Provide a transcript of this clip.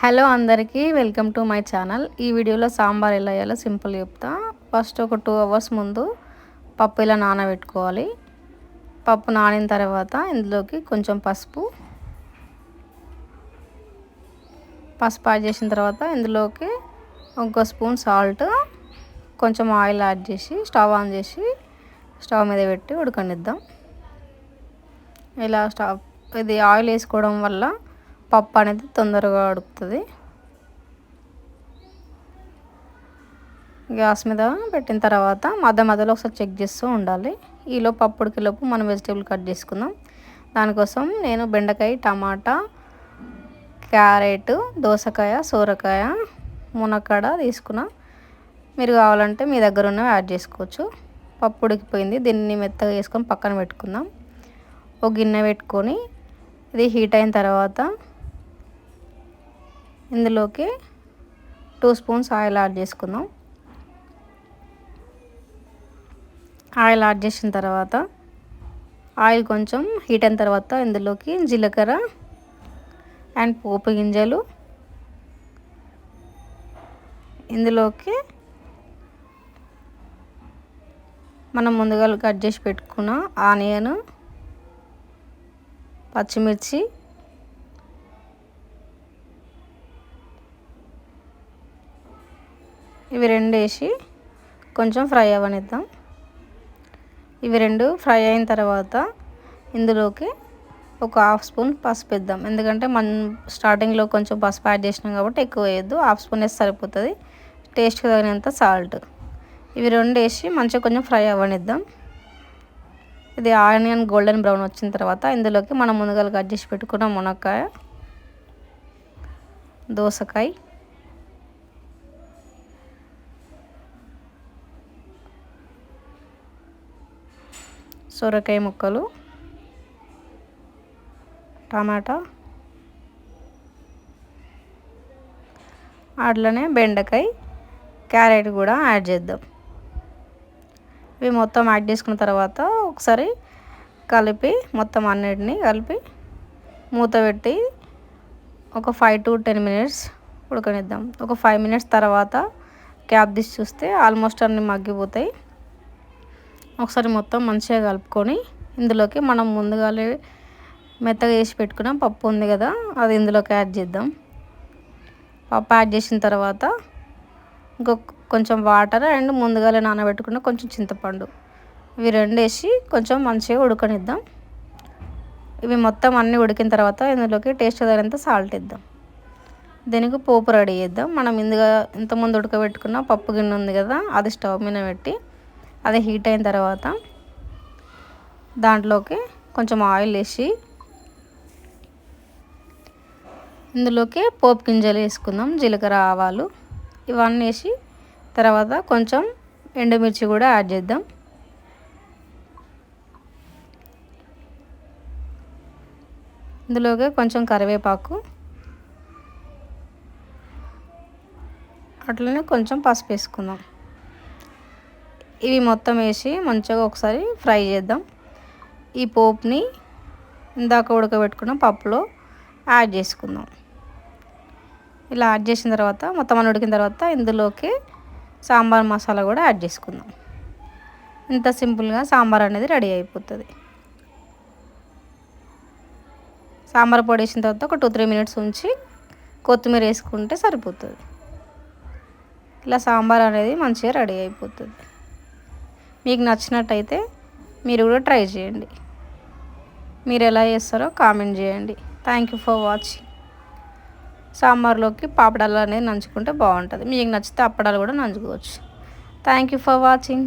Hello అందరికీ welcome to my channel. ఈ వీడియోలో సాంబార్ ఎలా చేయాలో సింపుల్ చెప్తా. ఫస్ట్ ఒక 2 అవర్స్ ముందు పప్పు ఇలా నానబెట్టుకోవాలి. పప్పు నానిన తర్వాత ఇందులోకి కొంచెం పసుపు యాడ్ చేసిన తర్వాత ఇందులోకి ఒక స్పూన్ సాల్ట్, కొంచెం ఆయిల్ యాడ్ చేసి స్టవ్ ఆన్ చేసి స్టవ్ మీద పెట్టి ఉడకనిద్దాం. ఇలా ఇది ఆయిల్ వేసుకోవడం వల్ల పప్పు అనేది తొందరగా ఉడుకుతుంది. గ్యాస్ మీద పెట్టిన తర్వాత మధ్యలో ఒకసారి చెక్ చేస్తూ ఉండాలి. ఈలోపు పప్పు ఉడికేలోపు మనం వెజిటేబుల్ కట్ చేసుకుందాం. దానికోసం నేను బెండకాయ, టమాటా, క్యారెట్, దోసకాయ, సోరకాయ, మునక్కాడ తీసుకున్నా. మీరు కావాలంటే మీ దగ్గర ఉన్నవి యాడ్ చేసుకోవచ్చు. పప్పు ఉడికిపోయింది. దీన్ని మెత్తగా చేసుకొని పక్కన పెట్టుకుందాం. ఒక గిన్నె పెట్టుకొని ఇది హీట్ అయిన తర్వాత ఇందులోకి 2 స్పూన్స్ ఆయిల్ యాడ్ చేసుకుందాం. ఆయిల్ యాడ్ చేసిన తర్వాత ఆయిల్ కొంచెం హీట్ అయిన తర్వాత ఇందులోకి జీలకర్ర అండ్ పోపు గింజలు, ఇందులోకి మనం ముందుగా కట్ చేసి పెట్టుకున్న ఆనియన్, పచ్చిమిర్చి, ఇవి రెండు వేసి కొంచెం ఫ్రై అవ్వనిద్దాం. ఇవి రెండు ఫ్రై అయిన తర్వాత ఇందులోకి ఒక 1/2 స్పూన్ పసుపు వేద్దాం. ఎందుకంటే మనం స్టార్టింగ్లో కొంచెం పసుపు యాడ్ చేసినాం కాబట్టి ఎక్కువ వేయద్దు. 1/2 స్పూన్ వేస్తే సరిపోతుంది. టేస్ట్కి తగినంత సాల్ట్. ఇవి రెండు వేసి మంచిగా కొంచెం ఫ్రై అవ్వనిద్దాం. ఇది ఆనియన్ గోల్డెన్ బ్రౌన్ వచ్చిన తర్వాత ఇందులోకి మనం ముందుగా కట్ చేసి పెట్టుకున్న మునక్కాయ, దోసకాయ, సొరకాయ ముక్కలు, టమాటా, అట్లనే బెండకాయ, క్యారెట్ కూడా యాడ్ చేద్దాం. ఇవి మొత్తం యాడ్ చేసుకున్న తర్వాత ఒకసారి కలిపి మొత్తం అన్నిటిని కలిపి మూత పెట్టి ఒక 5 to 10 మినిట్స్ ఉడకనిద్దాం. ఒక 5 మినిట్స్ తర్వాత క్యాప్ తీసి చూస్తే ఆల్మోస్ట్ అన్నీ మగ్గిపోతాయి. ఒకసారి మొత్తం మంచిగా కలుపుకొని ఇందులోకి మనం ముందుగానే మెత్తగా వేసి పెట్టుకున్న పప్పు ఉంది కదా, అది ఇందులోకి యాడ్ చేద్దాం. పప్పు యాడ్ చేసిన తర్వాత కొంచెం వాటర్ అండ్ ముందుగానే నానబెట్టుకున్న కొంచెం చింతపండు, ఇవి రెండు వేసి కొంచెం మంచిగా ఉడకనిద్దాం. ఇవి మొత్తం అన్నీ ఉడికిన తర్వాత ఇందులోకి టేస్ట్ తగినంత సాల్ట్ ఇద్దాం. దీనికి పోపు రెడీ చేద్దాం. మనం ఇంతకుముందు ఉడకబెట్టుకున్న పప్పు గిన్నె ఉంది కదా, అది స్టవ్ మీద పెట్టి అది హీట్ అయిన తర్వాత దాంట్లోకి కొంచెం ఆయిల్ వేసి ఇందులోకి పోపు గింజలు వేసుకుందాం. జీలకర్ర, ఆవాలు ఇవన్నీ వేసి తర్వాత కొంచెం ఎండుమిర్చి కూడా యాడ్ చేద్దాం. ఇందులోకి కొంచెం కరివేపాకు, అట్లనే కొంచెం పసుపు వేసుకుందాం. ఇవి మొత్తం వేసి మంచిగా ఒకసారి ఫ్రై చేద్దాం. ఈ పోపుని ఇందాక ఉడకబెట్టుకున్న పప్పులో యాడ్ చేసుకుందాం. ఇలా యాడ్ చేసిన తర్వాత మొత్తం అన్నీ ఉడికిన తర్వాత ఇందులోకి సాంబార్ మసాలా కూడా యాడ్ చేసుకుందాం. ఇంత సింపుల్గా సాంబార్ అనేది రెడీ అయిపోతుంది. సాంబార్ పొడి వేసిన తర్వాత ఒక 2-3 మినిట్స్ ఉంచి కొత్తిమీర వేసుకుంటే సరిపోతుంది. ఇలా సాంబార్ అనేది మంచిగా రెడీ అయిపోతుంది. మీకు నచ్చినట్టయితే మీరు కూడా ట్రై చేయండి. మీరు ఎలా చేస్తారో కామెంట్ చేయండి. Thank you for watching. సాంబార్లోకి పాపడాలు అనేది నంచుకుంటే బాగుంటుంది. మీకు నచ్చితే అప్పడాలు కూడా నంచుకోవచ్చు. Thank you for watching.